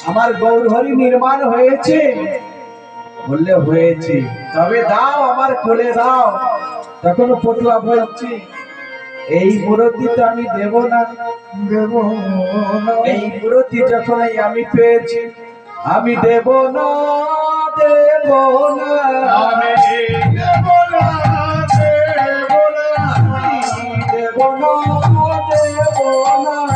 আমার গৌরহরি নির্মাণ হয়েছে? বললে হয়েছে। তবে দাও, আমার কোলে দাও। তখন পটুয়া বলছি, এই মূর্তি তো আমি দেব না, দেব না। এই মূর্তি যখন আমি পেয়েছি, আমি দেব না, দেব না, আমি দেব না, দেব না, দেব না, দেব না।